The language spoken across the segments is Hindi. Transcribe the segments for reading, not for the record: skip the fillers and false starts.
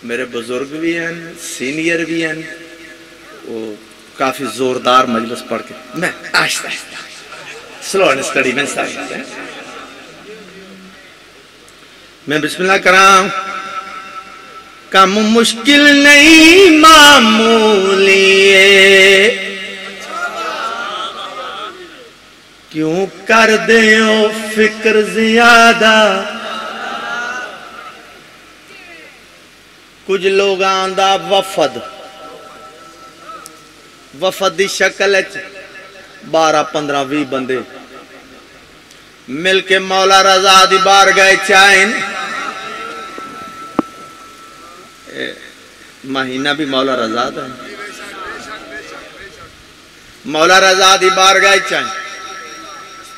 मेरे बुजुर्ग भी हैं, सीनियर भी हैं, वो काफी जोरदार मजलिस पढ़ के मैं Aahista Aahista slow and study में स्टार्ट है। मैं बिस्मिल्लाह करां। कम मुश्किल नहीं मामूली क्यों कर दे ओ फिक्र ज्यादा। कुछ लोग आंदा वफद वफद की शक्ल 12-15-20 बंदे मिलके मौला रजा दी बार गए चाइन। महीना भी मौला रजा था। मौला रजा दी बार गए चाइन।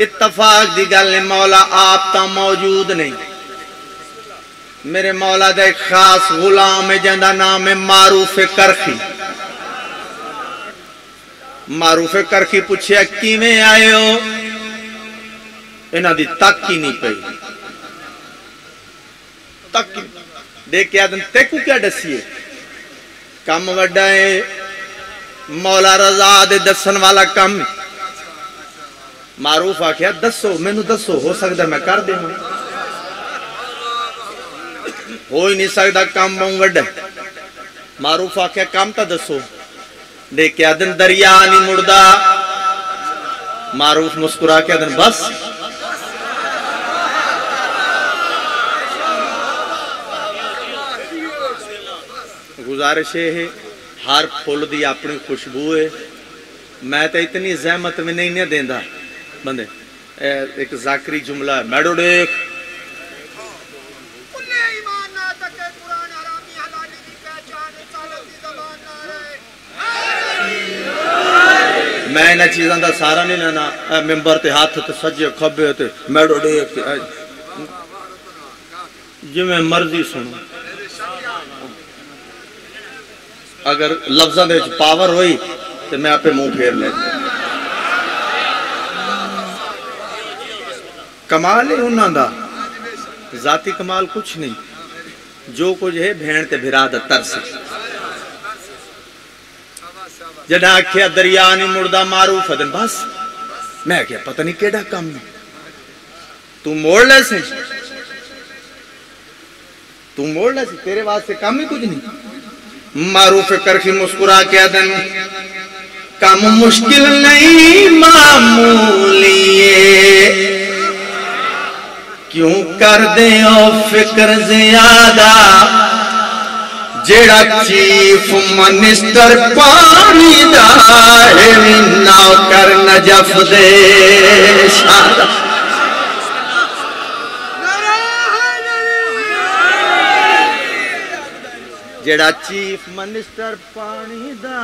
इत्तफाक दी गल ने मौला आप तो मौजूद नहीं। मेरे मौला का एक खास गुलाम है जिंदा नाम है मारूफ करखी। मारूफ करखी पूछया किवें आए हो? इन्हां दी तक ही नहीं पई। तक देख के आदम तेकू क्या दसीए? कम वड्डा है, मौला रजा दे दसन वाला कम। मारूफ आख्या दसो, मैनू दसो, हो सकता मैं कर देवां। हो ही नहीं सकता, काम बहुत वड्डा। मारूफ आख्या काम तो दसो। देख के आदन दरिया नहीं मुड़दा। मारूफ मुस्कुरा के आदन बस। गुजारिश है, हर फुल दी अपनी खुशबू है। मैं तो इतनी जहमत में नहीं देंदा बंदे। एक जाकरी जुमला है, मैडो देख मैं इन चीज़ों का सारा नहीं लेना। मिंबर ते हाथ ते सज्जे खब्बे ते मैडो देख जिवें मर्जी सुनो। अगर लफ्ज़ों दे विच पावर होई तो मैं आपे मुंह फेर ले। कमाल है उन्हां दा, जाती कमाल कुछ नहीं। जो कुछ है भेण ते भिरा दा तरस। जदा आख्या दरिया नहीं मुड़दा मारूफ अदन बस। मैं क्या पता नहीं केड़ा काम है। तू मोड़ ले से, तू मोड़ ले से, तेरे वास्ते काम ही कुछ नहीं। मारूफ करखी मुस्कुरा के अदन काम मुश्किल नहीं मामूली क्यों कर दे ओ फिक्र ज्यादा। जेड़ा चीफ मिनिस्टर पानी दा है नौकर नजफ दे शादा। जेड़ा चीफ मिनिस्टर पानी दा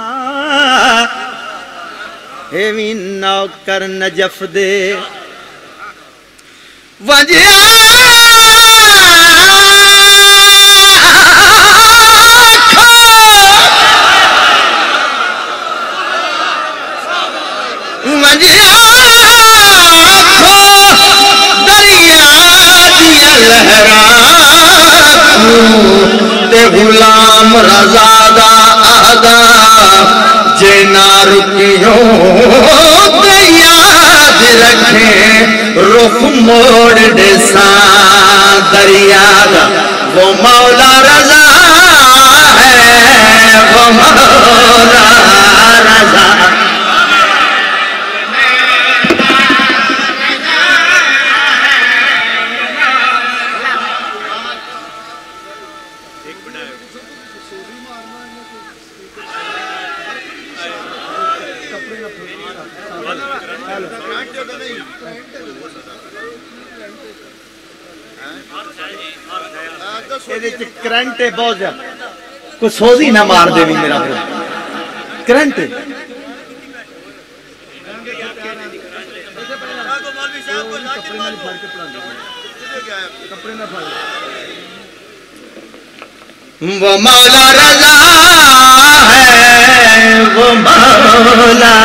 है नौकर नजफ दे। वजह गुलाम रजादा आगा जे ना रुकियो ते याद रखे रुख मोड़ देसा दरिया दा। वो मौला रजा है, वो मौला रजा। करंट है बहुत ज्यादा, कोई सोजी ना मार दे मेरा करंट है। वो मौला रजा है, वो मौला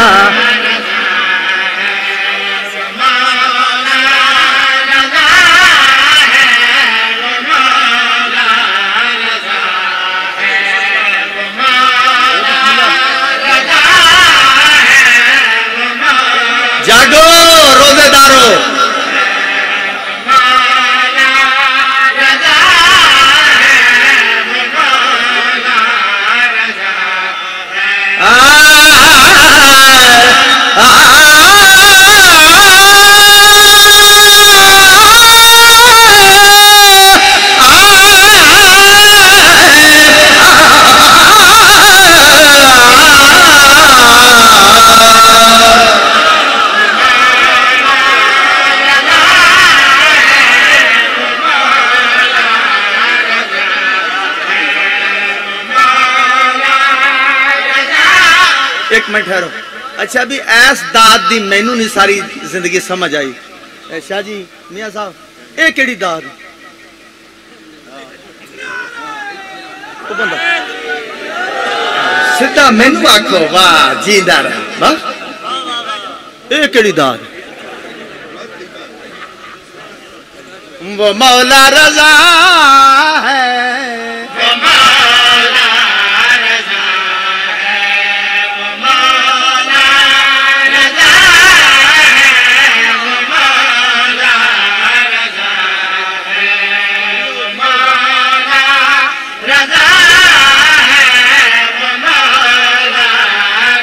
एक मिनट ठहरो। अच्छा भी ऐस दाद दी मैनू नहीं सारी जिंदगी समझ आई। शाह जी मियां साहब ये केड़ी दाद? सीधा मैनू आखो वाह जींदा रहे वाह। ये केड़ी दाद? वो मौला रजा है, वो मौला रजा है, वो मौला रजा है, वो मौला रजा है, वो मौला रजा है, वो मौला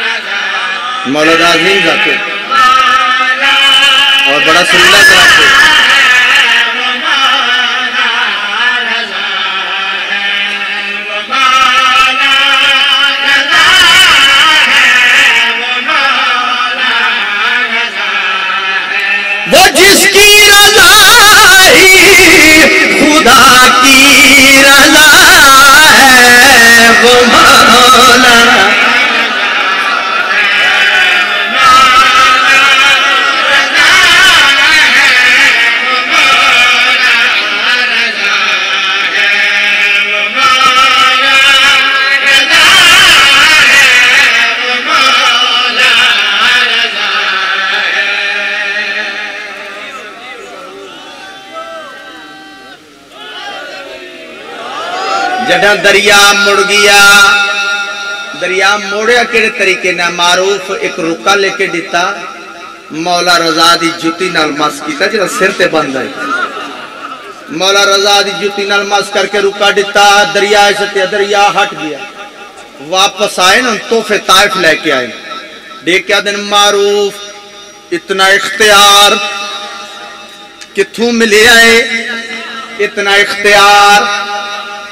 रजा। मौला राज़ी जाते और बड़ा सुंदर कराते। वो जिसकी रजा ही खुदा की रजा है, वो मौला जड़ा दरिया मुड़ गया। दरिया मोड़िया केड़े तरीके ना? मारूफ एक रुका लेके दिता, मौला रजा दी जुती नाल मस कीता जिहड़ा सिर ते बंद है। मौला रजा दी जुती नाल मस करके रुका दिता, दरिया से दरिया हट गया। वापस आए ना तोहफे ताइफ लेके आए। देखा दिन मारूफ इतना इख्तियार किथों मिले आए? इतना इख्तियार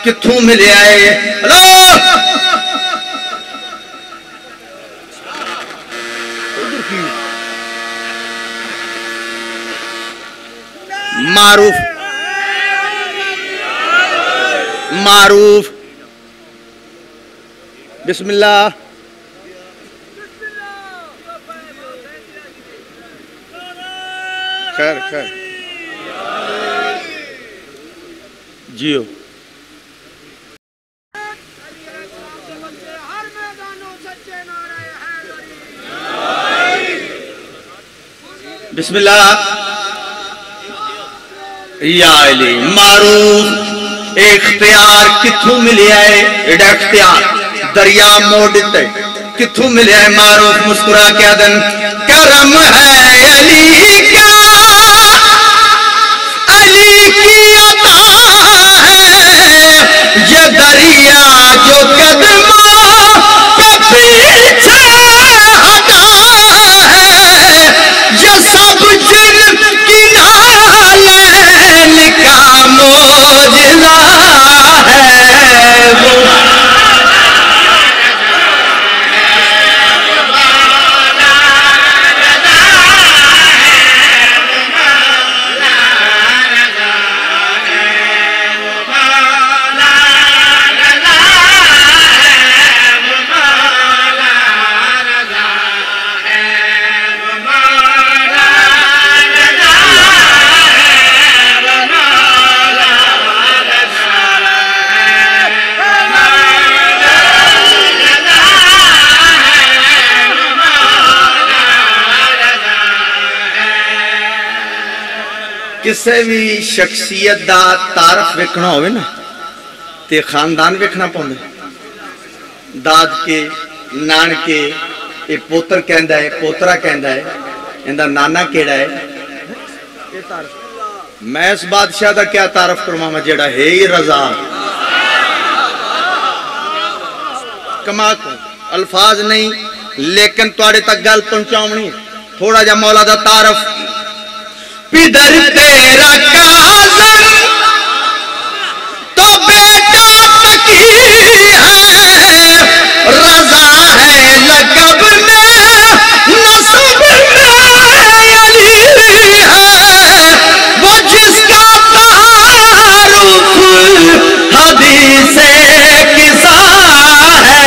किथों मिले आए? हेलो मारूफ मारूफ बिस्मिल्लाह। खैर खैर जियो। बिस्मिल्लाह। या अली मारूफ इख्तियार किथों मिले आए? एडा इख्तियार दरिया मोड़ दिते किथों मिले आए? मारूफ मुस्कुरा के आदन करम है अली का, अली की अता है ये दरिया जो कदमों पे पीछे हटा है, ये सब जिनकी नालैन का मोजज़ा है। वो किसी भी शख्सियत का तारफ वेखना हो ना ते खानदान वेखना पौंदा। दाद के नानके ये पोतर कहंदा है, पोतरा कहंदा है, इनका नाना केड़ा है। मैं इस बादशाह का क्या तारफ करवावां जेड़ा है ही रजा। कमा को अल्फाज नहीं लेकिन तुहाडे तक गल पहुंचाउणी। थोड़ा जा मौला दा तारफ। पिदर तेरा काज़म तो बेटा तकी है, रजा है लक़ब में नस्ब में अली है, वो जिसका तारुफ हदीसे किसा है।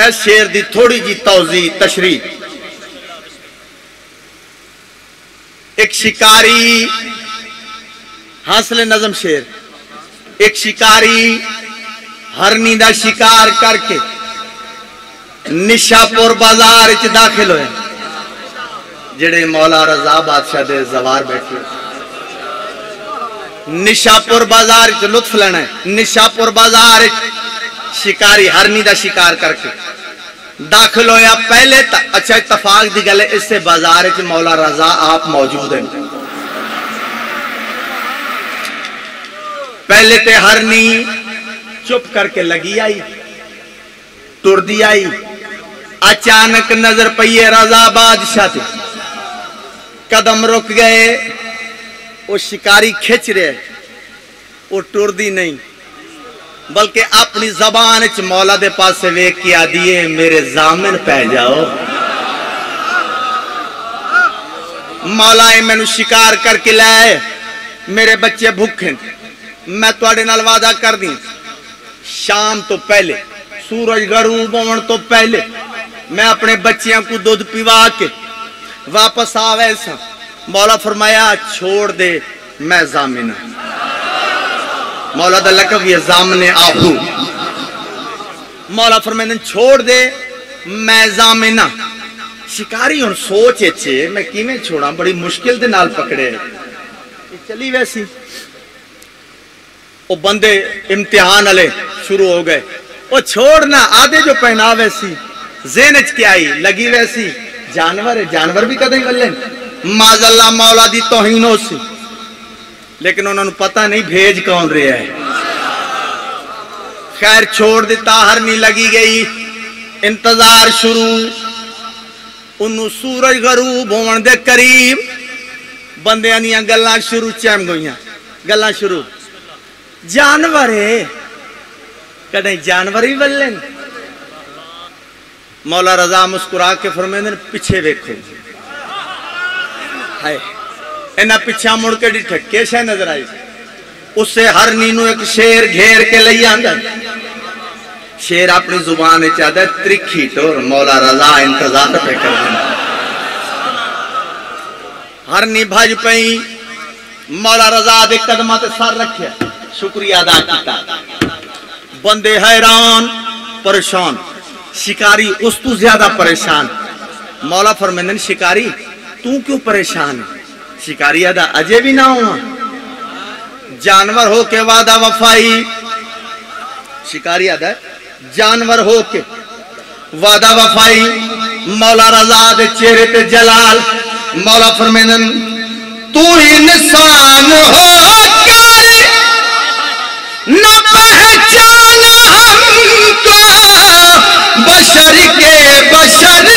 है शेर दी थोड़ी जी तौजी तशरी। एक शिकारी, हासिल नजम शेर, एक शिकारी हरनी दा शिकार करके निशापुर बाजार च दाखिल होए। जेड़े मौला रजा बादशाह दे जवार बैठे निशापुर बाजार च लुत्फ लेना है। निशापुर बाजार शिकारी हरनी दा शिकार करके दाखिल होया। पहले अच्छा इत्तफाक दी गल है, इससे बाजार च मौला रजा आप मौजूद हैं। पहले ते हरनी चुप करके लगी आई, टुरदी आई। अचानक नजर पई है रजा बादशाह थे, कदम रुक गए। वो शिकारी खिंच रहे, वो टुरदी नहीं, बल्कि अपनी जबान च मौला दे पास वेख के आदि है मेरे जामिन पै जाओ। मौला मैनू शिकार करके लाए, मेरे बच्चे भूखे, मैं तुहाडे नाल वादा कर दी शाम तो पहले, सूरज गरूब होने तो पहले मैं अपने बच्चियों को दूध पिवा के वापस आवे सा। मौला फरमाया छोड़ दे, मैं जामिन। मौला दा लकब ये जामने आहू। मौला फरमाया छोड़ दे, मैं जामिना। शिकारी हुन सोच चे मैं किवें छोड़ा, बड़ी मुश्किल दे नाल पकड़े। चली वैसी वो बंदे इम्तिहान वाले शुरू हो गए। वो छोड़ना आधे जो पहनावे सी ज़हन च क्या आई लगी वैसी जानवर है, जानवर भी कदे गले माजल्ला मौला दी तौहीन हो सी। लेकिन उन्होंने पता नहीं भेज कौन रहा है। खैर छोड़ दिता, हरनी लगी गई, इंतजार शुरू। उन्होंने सूरज गरूब होने दे करीब बंदियां दियां गल्लां शुरू चैम गईयां। गल्लां शुरू जानवर है, कदे जानवर ही बल्ले। मौला रजा मुस्कुरा के फरमाते पीछे वेखो। हाय इन्हें पिछा मुड़ के डिठे केशा नजर आई। उससे हरनी नू एक शेर घेर के ले आंदा। शेर अपनी जुबान चाहता त्रिखी टोर। मौला रजा इंतजार पे कर देना। हरनी भज पई, मौला रजा दे कदमां ते सर रखिया, शुक्रिया अदा किया। बंदे हैरान परेशान, शिकारी उस तू ज्यादा परेशान। मौला फरमाते शिकारी तू क्यों परेशान है? शिकारी अदा अजय भी ना हुआ, जानवर हो के वादा वफाई। शिकारी अदा जानवर हो के वादा वफाई। मौला रजा दे चेहरे पे जलाल। मौला फरमाते तू इंसान हो न पहचान हमको, बशर के बशर